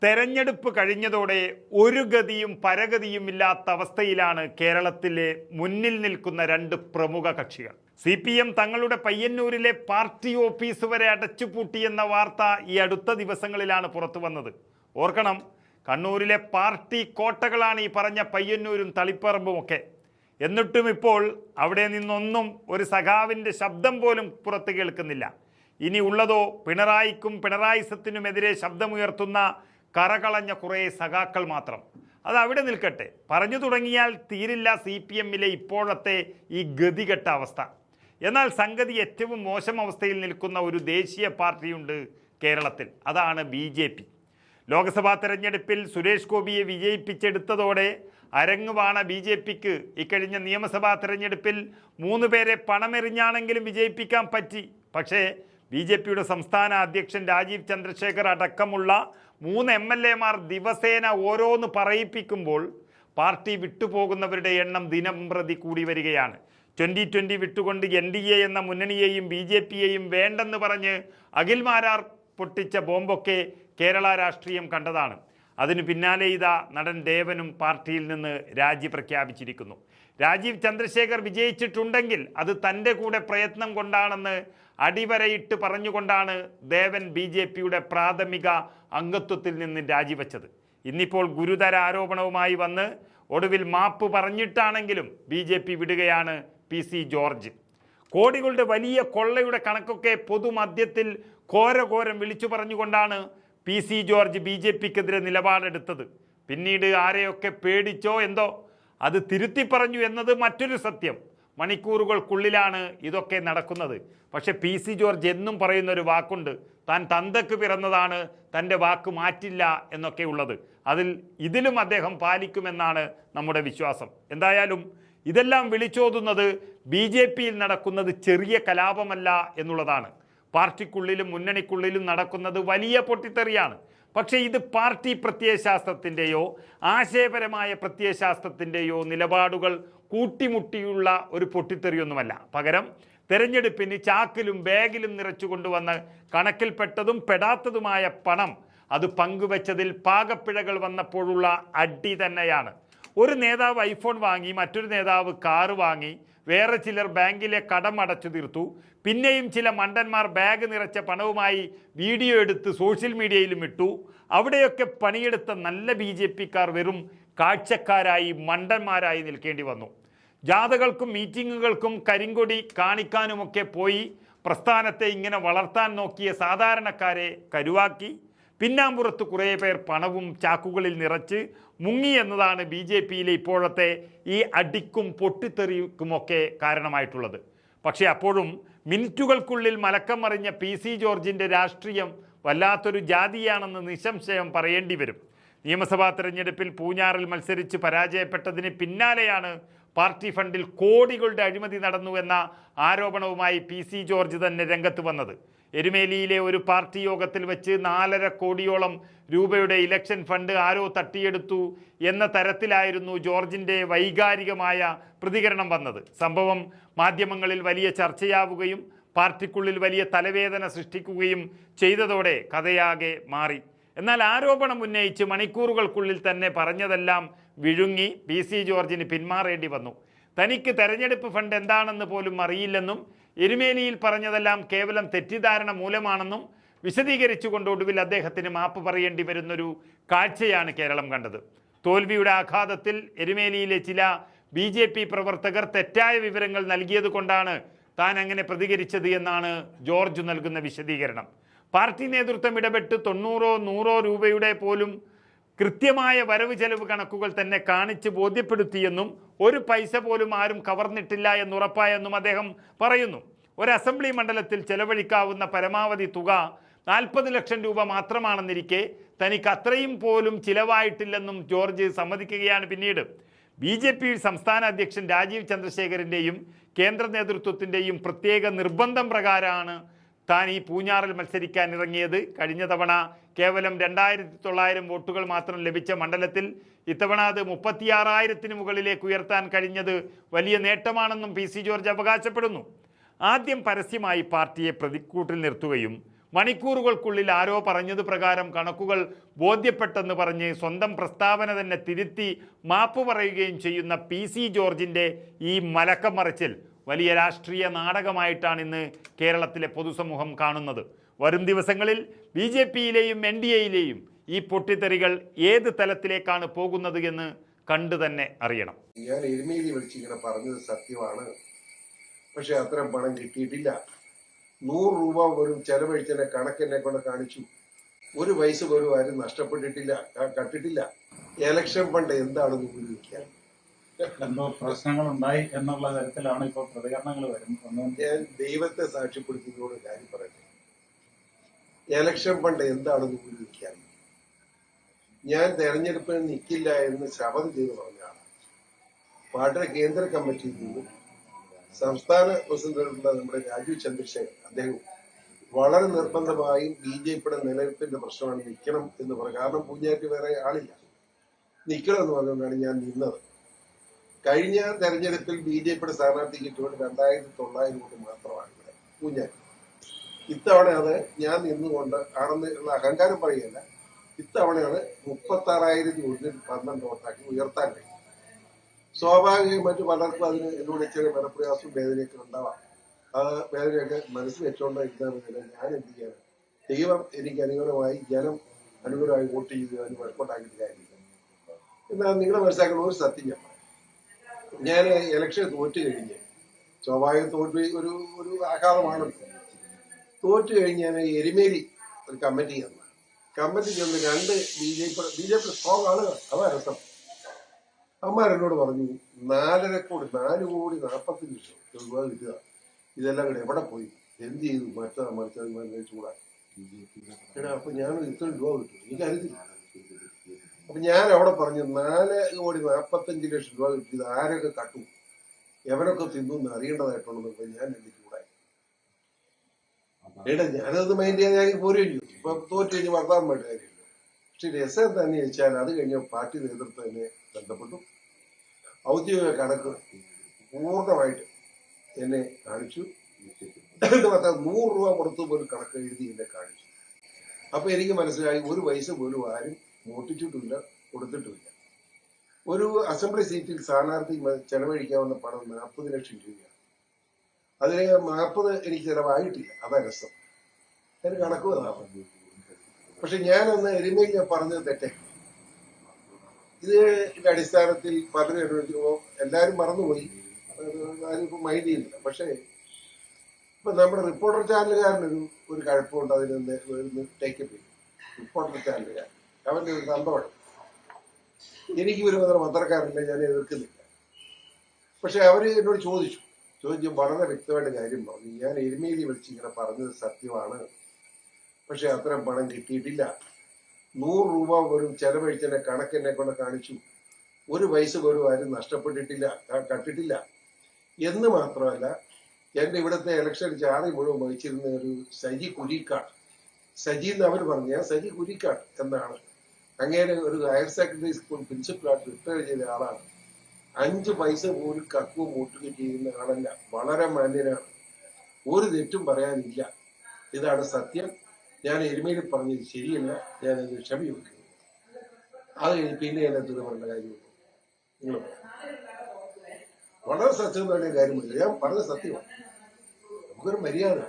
തെരഞ്ഞെടുപ്പ് കഴിഞ്ഞതോടെ ഒരു ഗതിയും പരഗതിയും ഇല്ലാത്ത അവസ്ഥയിലാണ് കേരളത്തിലെ മുന്നിൽ നിൽക്കുന്ന രണ്ട് പ്രമുഖ കക്ഷികൾ. CPM തങ്ങളുടെ പയ്യന്നൂരിലെ പാർട്ടി ഓഫീസ് വരെ അടച്ചുപൂട്ടിയെന്ന വാർത്ത ഈ അടുത്ത ദിവസങ്ങളിലാണ് പുറത്തു വന്നത്. ഓർക്കണം, കണ്ണൂരിലെ പാർട്ടി കോട്ടകളാണ് ഈ പറഞ്ഞ പയ്യന്നൂരും തളിപ്പറമ്പും ഒക്കെ. എന്നിട്ടും ഇപ്പോൾ അവിടെ നിന്നൊന്നും ഒരു സഖാവിൻ്റെ ശബ്ദം പോലും പുറത്ത് കേൾക്കുന്നില്ല. ഇനി ഉള്ളതോ പിണറായിക്കും പിണറായിസത്തിനുമെതിരെ ശബ്ദമുയർത്തുന്ന കറകളഞ്ഞ കുറേ സഖാക്കൾ മാത്രം. അത് അവിടെ നിൽക്കട്ടെ, പറഞ്ഞു തുടങ്ങിയാൽ തീരില്ല CPMലെ ഇപ്പോഴത്തെ ഈ ഗതികെട്ട അവസ്ഥ. എന്നാൽ സംഗതി ഏറ്റവും മോശം അവസ്ഥയിൽ നിൽക്കുന്ന ഒരു ദേശീയ പാർട്ടിയുണ്ട് കേരളത്തിൽ, അതാണ് BJP. ലോക്സഭാ തെരഞ്ഞെടുപ്പിൽ സുരേഷ് ഗോപിയെ വിജയിപ്പിച്ചെടുത്തതോടെ അരങ്ങുവാണ BJPക്ക് ഇക്കഴിഞ്ഞ നിയമസഭാ തെരഞ്ഞെടുപ്പിൽ 3 പേരെ പണമെറിഞ്ഞാണെങ്കിലും വിജയിപ്പിക്കാൻ പറ്റി. പക്ഷേ BJPയുടെ സംസ്ഥാന അധ്യക്ഷൻ രാജീവ് ചന്ദ്രശേഖർ അടക്കമുള്ള 3 MLAമാർ ദിവസേന ഓരോന്ന് പറയിപ്പിക്കുമ്പോൾ പാർട്ടി വിട്ടുപോകുന്നവരുടെ എണ്ണം ദിനം പ്രതി കൂടി വരികയാണ്. 2020 വിട്ടുകൊണ്ട് NDA എന്ന മുന്നണിയെയും BJPയെയും വേണ്ടെന്ന് പറഞ്ഞ് അഖിൽ മാരാർ പൊട്ടിച്ച ബോംബൊക്കെ കേരള രാഷ്ട്രീയം കണ്ടതാണ്. അതിനു പിന്നാലെ ഇതാ നടൻ ദേവനും പാർട്ടിയിൽ നിന്ന് രാജി പ്രഖ്യാപിച്ചിരിക്കുന്നു. രാജീവ് ചന്ദ്രശേഖർ വിജയിച്ചിട്ടുണ്ടെങ്കിൽ അത് തൻ്റെ കൂടെ പ്രയത്നം കൊണ്ടാണെന്ന് അടിവരയിട്ട് പറഞ്ഞുകൊണ്ടാണ് ദേവൻ BJPയുടെ പ്രാഥമിക അംഗത്വത്തിൽ നിന്ന് രാജിവെച്ചത്. ഇന്നിപ്പോൾ ഗുരുതര ആരോപണവുമായി വന്ന് ഒടുവിൽ മാപ്പ് പറഞ്ഞിട്ടാണെങ്കിലും BJP വിടുകയാണ് PC ജോർജ്. കോടികളുടെ വലിയ കൊള്ളയുടെ കണക്കൊക്കെ പൊതുമധ്യത്തിൽ ഘോരഘോരം വിളിച്ചു പറഞ്ഞുകൊണ്ടാണ് PC ജോർജ് BJPക്കെതിരെ നിലപാടെടുത്തത്. പിന്നീട് ആരെയൊക്കെ പേടിച്ചോ എന്തോ അത് തിരുത്തി പറഞ്ഞു എന്നത് മറ്റൊരു സത്യം. മണിക്കൂറുകൾക്കുള്ളിലാണ് ഇതൊക്കെ നടക്കുന്നത്. പക്ഷെ PC ജോർജ് എന്നും പറയുന്നൊരു വാക്കുണ്ട്, താൻ തന്തക്ക് പിറന്നതാണ്, തൻ്റെ വാക്ക് മാറ്റില്ല എന്നൊക്കെ ഉള്ളത്. ഇതിലും അദ്ദേഹം പാലിക്കുമെന്നാണ് നമ്മുടെ വിശ്വാസം. എന്തായാലും ഇതെല്ലാം വിളിച്ചോതുന്നത് BJPയിൽ നടക്കുന്നത് ചെറിയ കലാപമല്ല എന്നുള്ളതാണ്. പാർട്ടിക്കുള്ളിലും മുന്നണിക്കുള്ളിലും നടക്കുന്നത് വലിയ പൊട്ടിത്തെറിയാണ്. പക്ഷേ ഇത് പാർട്ടി പ്രത്യയശാസ്ത്രത്തിൻ്റെയോ ആശയപരമായ പ്രത്യയശാസ്ത്രത്തിൻ്റെയോ നിലപാടുകൾ കൂട്ടിമുട്ടിയുള്ള ഒരു പൊട്ടിത്തെറിയൊന്നുമല്ല. പകരം തെരഞ്ഞെടുപ്പിന് ചാക്കിലും ബാഗിലും നിറച്ചു കൊണ്ടുവന്ന് കണക്കിൽപ്പെട്ടതും പെടാത്തതുമായ പണം അത് പങ്കുവെച്ചതിൽ പാകപ്പിഴകൾ വന്നപ്പോഴുള്ള അടി തന്നെയാണ്. ഒരു നേതാവ് iPhone വാങ്ങി, മറ്റൊരു നേതാവ് കാറ് വാങ്ങി, വേറെ ചിലർ ബാങ്കിലെ കടം അടച്ചു തീർത്തു. പിന്നെയും ചില മണ്ടന്മാർ ബാഗ് നിറച്ച പണവുമായി വീഡിയോ എടുത്ത് സോഷ്യൽ മീഡിയയിലും ഇട്ടു. അവിടെയൊക്കെ പണിയെടുത്ത നല്ല BJPക്കാർ വെറും കാഴ്ചക്കാരായി മണ്ടന്മാരായി നിൽക്കേണ്ടി വന്നു. ജാഥകൾക്കും മീറ്റിങ്ങുകൾക്കും കരിങ്കൊടി കാണിക്കാനുമൊക്കെ പോയി പ്രസ്ഥാനത്തെ ഇങ്ങനെ വളർത്താൻ നോക്കിയ സാധാരണക്കാരെ കരുവാക്കി. പിന്നാമ്പുറത്ത് കുറേ പേർ പണവും ചാക്കുകളിൽ നിറച്ച് മുങ്ങി എന്നതാണ് BJPയിലെ ഇപ്പോഴത്തെ ഈ അടിക്കും പൊട്ടിത്തെറിക്കുമൊക്കെ കാരണമായിട്ടുള്ളത്. പക്ഷേ അപ്പോഴും മിനിറ്റുകൾക്കുള്ളിൽ മലക്കം മറിഞ്ഞ PC ജോർജിൻ്റെ രാഷ്ട്രീയം വല്ലാത്തൊരു ജാതിയാണെന്ന് നിസ്സംശയം പറയേണ്ടി വരും. നിയമസഭാ തെരഞ്ഞെടുപ്പിൽ പൂഞ്ഞാറിൽ മത്സരിച്ച് പരാജയപ്പെട്ടതിന് പിന്നാലെയാണ് പാർട്ടി ഫണ്ടിൽ കോടികളുടെ അഴിമതി നടന്നു എന്ന ആരോപണവുമായി PC ജോർജ് തന്നെ രംഗത്ത് വന്നത്. എരുമേലിയിലെ ഒരു പാർട്ടി യോഗത്തിൽ വെച്ച് 4.5 കോടിയോളം രൂപയുടെ ഇലക്ഷൻ ഫണ്ട് ആരോ തട്ടിയെടുത്തു എന്ന തരത്തിലായിരുന്നു ജോർജിൻ്റെ വൈകാരികമായ പ്രതികരണം വന്നത്. സംഭവം മാധ്യമങ്ങളിൽ വലിയ ചർച്ചയാവുകയും പാർട്ടിക്കുള്ളിൽ വലിയ തലവേദന സൃഷ്ടിക്കുകയും ചെയ്തതോടെ കഥയാകെ മാറി. എന്നാൽ ആരോപണം ഉന്നയിച്ച് മണിക്കൂറുകൾക്കുള്ളിൽ തന്നെ പറഞ്ഞതെല്ലാം വിഴുങ്ങി PC ജോർജിന് പിന്മാറേണ്ടി വന്നു. തനിക്ക് തെരഞ്ഞെടുപ്പ് ഫണ്ട് എന്താണെന്ന് പോലും അറിയില്ലെന്നും എരുമേലിയിൽ പറഞ്ഞതെല്ലാം കേവലം തെറ്റിദ്ധാരണ മൂലമാണെന്നും വിശദീകരിച്ചുകൊണ്ട് ഒടുവിൽ അദ്ദേഹത്തിന് മാപ്പ് പറയേണ്ടി വരുന്നൊരു കാഴ്ചയാണ് കേരളം കണ്ടത്. തോൽവിയുടെ ആഘാതത്തിൽ എരുമേലിയിലെ ചില BJP പ്രവർത്തകർ തെറ്റായ വിവരങ്ങൾ നൽകിയത് കൊണ്ടാണ് താൻ അങ്ങനെ പ്രതികരിച്ചത് എന്നാണ് ജോർജ് നൽകുന്ന വിശദീകരണം. പാർട്ടി നേതൃത്വം ഇടപെട്ട് 90-100 രൂപയുടെ പോലും കൃത്യമായ വരവ് ചെലവ് കണക്കുകൾ തന്നെ കാണിച്ച് ബോധ്യപ്പെടുത്തിയെന്നും ഒരു പൈസ പോലും ആരും കവർന്നിട്ടില്ല എന്നുറപ്പായെന്നും അദ്ദേഹം പറയുന്നു. ഒരു അസംബ്ലി മണ്ഡലത്തിൽ ചെലവഴിക്കാവുന്ന പരമാവധി തുക 40 ലക്ഷം രൂപ മാത്രമാണെന്നിരിക്കെ തനിക്ക് അത്രയും പോലും ചിലവായിട്ടില്ലെന്നും ജോർജ് സമ്മതിക്കുകയാണ്. പിന്നീട് BJP സംസ്ഥാന അധ്യക്ഷൻ രാജീവ് ചന്ദ്രശേഖറിൻ്റെയും കേന്ദ്ര നേതൃത്വത്തിൻ്റെയും പ്രത്യേക നിർബന്ധം പ്രകാരമാണ് താൻ ഈ പൂഞ്ഞാറിൽ മത്സരിക്കാൻ ഇറങ്ങിയത്. കഴിഞ്ഞ തവണ കേവലം 2900 വോട്ടുകൾ മാത്രം ലഭിച്ച മണ്ഡലത്തിൽ ഇത്തവണ അത് 36,000-ന് മുകളിലേക്ക് ഉയർത്താൻ കഴിഞ്ഞത് വലിയ നേട്ടമാണെന്നും PC ജോർജ് അവകാശപ്പെടുന്നു. ആദ്യം പരസ്യമായി പാർട്ടിയെ പ്രതിക്കൂട്ടിൽ നിർത്തുകയും മണിക്കൂറുകൾക്കുള്ളിൽ ആരോ പറഞ്ഞത് പ്രകാരം കണക്കുകൾ ബോധ്യപ്പെട്ടെന്ന് പറഞ്ഞ് സ്വന്തം പ്രസ്താവന തന്നെ തിരുത്തി മാപ്പ് പറയുകയും ചെയ്യുന്ന PC ജോർജിൻ്റെ ഈ മലക്കം മറിച്ചിൽ വലിയ രാഷ്ട്രീയ നാടകമായിട്ടാണ് ഇന്ന് കേരളത്തിലെ പൊതുസമൂഹം കാണുന്നത്. വരും ദിവസങ്ങളിൽ BJPയിലെയും NDAയിലെയും ഈ പൊട്ടിത്തെറികൾ ഏത് തലത്തിലേക്കാണ് പോകുന്നത് എന്ന് കണ്ടു തന്നെ അറിയണം. ഞാൻ എരുമേലി വിളിച്ചിങ്ങനെ പറഞ്ഞത് സത്യമാണ്, പക്ഷെ അത്തരം പണം കിട്ടിയിട്ടില്ല. 100 രൂപ പോലും ചെലവഴിച്ചതിന്റെ കണക്കെന്നെ കൊണ്ട് കാണിച്ചു. ഒരു പൈസ പോലും ആരും നഷ്ടപ്പെട്ടിട്ടില്ല, കട്ടിട്ടില്ല. എലക്ഷൻ ഫണ്ട് എന്താണെന്ന് ഉപയോഗിക്കാൻ എന്തോ പ്രശ്നങ്ങളുണ്ടായി എന്നുള്ള തരത്തിലാണ് ഇപ്പോൾ പ്രതികരണങ്ങൾ വരുന്നത്. ഞാൻ ദൈവത്തെ സാക്ഷ്യപ്പെടുത്തിയതോട് കാര്യം പറയട്ടെ. എലക്ഷൻ ഫണ്ട് എന്താണെന്ന് ഉപയോഗിക്കാൻ ഞാൻ തെരഞ്ഞെടുപ്പിൽ നിൽക്കില്ല എന്ന് ശപഥം ചെയ്ത് പറഞ്ഞാണ്. പാർട്ടിയുടെ കേന്ദ്ര കമ്മിറ്റിയിൽ നിന്നും സംസ്ഥാന പ്രസിഡന്റായിട്ടുള്ള നമ്മുടെ രാജീവ് ചന്ദ്രശേഖർ അദ്ദേഹം വളരെ നിർബന്ധമായും BJPയുടെ നിലനിൽപ്പിന്റെ പ്രശ്നമാണ്, നിൽക്കണം എന്ന് പറയും. കാരണം പൂഞ്ഞാറ്റ് വേറെ ആളില്ല, നിൽക്കണം എന്ന് പറഞ്ഞുകൊണ്ടാണ് ഞാൻ നിന്നത്. കഴിഞ്ഞ തെരഞ്ഞെടുപ്പിൽ BJPയുടെ സ്ഥാനാർത്ഥി കിട്ടിയോണ്ട് 2900 വോട്ട് മാത്രമാണ് ഇവിടെ പൂഞ്ഞാറ്റ്. ഇത്തവണ അത് ഞാൻ നിന്നുകൊണ്ട് ആണെന്ന് ഉള്ള അഹങ്കാരം പറയുകയല്ല, ഇത്തവണയാണ് 36,012 വോട്ടാക്കി ഉയർത്താൻ കഴിയും. സ്വാഭാവികമായും മറ്റു പലർക്കും അതിന് എന്നോട് ചെറിയ മനപ്രയാസവും വേദനയൊക്കെ ഉണ്ടാവാം. ആ വേദനയൊക്കെ മനസ്സിൽ വെച്ചുകൊണ്ടിരിക്കുന്ന ഞാൻ എന്ത് ചെയ്യാൻ, ദൈവം എനിക്ക് അനുകൂലമായി ജനം അനുകൂലമായി വോട്ട് ചെയ്ത് അതിന് വർക്കൗട്ടാക്കിയിട്ട് കാര്യമില്ല. എന്നാൽ നിങ്ങൾ മനസ്സിലാക്കുന്ന ഒരു സത്യം ഞാൻ ഇലക്ഷൻ തോറ്റു കഴിഞ്ഞ്, സ്വാഭാവികം തോൽവി ഒരു ആഘാതമാണ്. തോറ്റു കഴിഞ്ഞ് ഞാൻ എരുമേലി ഒരു കമ്മിറ്റി ചെന്ന കമ്മിറ്റിക്ക് ഒന്ന് 2 BJP സ്ട്രോങ് ആളുകൾ, അതാ രസം. അമ്മമാരെന്നോട് പറഞ്ഞു 4,45,00,000 രൂപ കിട്ടുക, ഇതെല്ലാം കൂടെ എവിടെ പോയി, എന്ത് ചെയ്തു, മറിച്ചത് ചൂടാ. അപ്പൊ ഞാൻ ഇത്രയും രൂപ കിട്ടും എനിക്കറിയില്ല. അപ്പൊ ഞാൻ അവിടെ പറഞ്ഞു 4,45,00,000 രൂപ കിട്ടിയത് ആരൊക്കെ കട്ടു, എവരൊക്കെ തിന്നു എന്ന് അറിയേണ്ടതായിട്ടുണ്ടെന്ന് ഞാൻ എന്റെ ചൂടായി. ഞാനത് മൈൻഡ് ചെയ്യാൻ ഞാൻ പോരുകയും ചെയ്തു. ഇപ്പൊ തോറ്റു കഴിഞ്ഞ് വർത്താൻ വേണ്ട കാര്യമില്ല. പക്ഷെ രസം എന്താണെന്ന് ചോദിച്ചാൽ അത് കഴിഞ്ഞ പാർട്ടി നേതൃത്വം എന്നെ ബന്ധപ്പെട്ടു. ഔദ്യോഗിക കണക്ക് പൂർണ്ണമായിട്ട് എന്നെ കാണിച്ചു. 100 രൂപ കൊടുത്തു പോലും കണക്ക് എഴുതി എന്നെ കാണിച്ചു. അപ്പൊ എനിക്ക് മനസ്സിലായി ഒരു പൈസ പോലും ആരും മോട്ടിച്ചിട്ടുമില്ല, കൊടുത്തിട്ടുമില്ല. ഒരു അസംബ്ലി സീറ്റിൽ സ്ഥാനാർത്ഥി ചെലവഴിക്കാവുന്ന പണം 40 ലക്ഷം രൂപയാണ്. അതിന് 40 എനിക്ക് ചെലവായിട്ടില്ല, അതാ രസം. അതിന് കണക്ക് വന്നാണ്. പക്ഷെ ഞാനൊന്ന് എരുമേലി പറഞ്ഞത് തെറ്റേ. ഇതിന്റെ അടിസ്ഥാനത്തിൽ പലരും എല്ലാരും മറന്നുപോയി, ആരും ഇപ്പൊ മൈൻഡ് ചെയ്യുന്നില്ല. പക്ഷേ ഇപ്പൊ നമ്മുടെ റിപ്പോർട്ടർ ചാനലുകാരനൊരു കഴപ്പമുണ്ട്. അതിനൊന്ന് ടേക്കപ്പ് ചെയ്യും. റിപ്പോർട്ടർ ചാനലുകാരൻ അവന്റെ ഒരു തന്തമാണ്. എനിക്ക് ഒരു പത്രക്കാരനില്ല, ഞാൻ എതിർക്കുന്നില്ല. പക്ഷെ അവര് എന്നോട് ചോദിച്ചു വളരെ വ്യക്തമായിട്ട് കാര്യം പറഞ്ഞു. ഞാൻ എരുമേലി വിളിച്ച് ഇങ്ങനെ പറഞ്ഞത് സത്യമാണ്, പക്ഷെ അത്തരം പണം കിട്ടിയിട്ടില്ല. 100 രൂപ പോലും ചെലവഴിച്ചതിന്റെ കണക്കെന്നെ കൊണ്ട് കാണിച്ചു. ഒരു പൈസ പോലും ആരും നഷ്ടപ്പെട്ടിട്ടില്ല, കട്ടിട്ടില്ല എന്ന് മാത്രമല്ല, എന്റെ ഇവിടുത്തെ ഇലക്ഷൻ ചാറി മുഴുവൻ വഹിച്ചിരുന്ന ഒരു സജി കുരിക്കാട്, സജി എന്ന് അവർ പറഞ്ഞു, ഞാൻ സജി കുരിക്കാട് എന്നാണ്. അങ്ങനെ ഒരു ഹയർ സെക്കൻഡറി സ്കൂൾ പ്രിൻസിപ്പലായിട്ട് റിട്ടയർ ചെയ്ത ആളാണ്. 5 പൈസ പോലും കക്കുവും മൂട്ടുകയും ചെയ്യുന്ന ആളല്ല, വളരെ മാന്യനാണ്, ഒരു തെറ്റും പറയാനില്ല. ഇതാണ് സത്യം. ഞാൻ എരുമേലി പറഞ്ഞത് ശരിയല്ല, ഞാനത് ക്ഷമ ചോദിക്കുന്നു. അത് കഴിഞ്ഞ് പിന്നെ അതിനകത്ത് പറയേണ്ട കാര്യമുള്ളൂ. നിങ്ങൾ വളരെ സത്യം എന്ന് പറഞ്ഞ കാര്യമില്ല, ഞാൻ പറഞ്ഞ സത്യമാണ്. നമുക്കൊരു മര്യാദ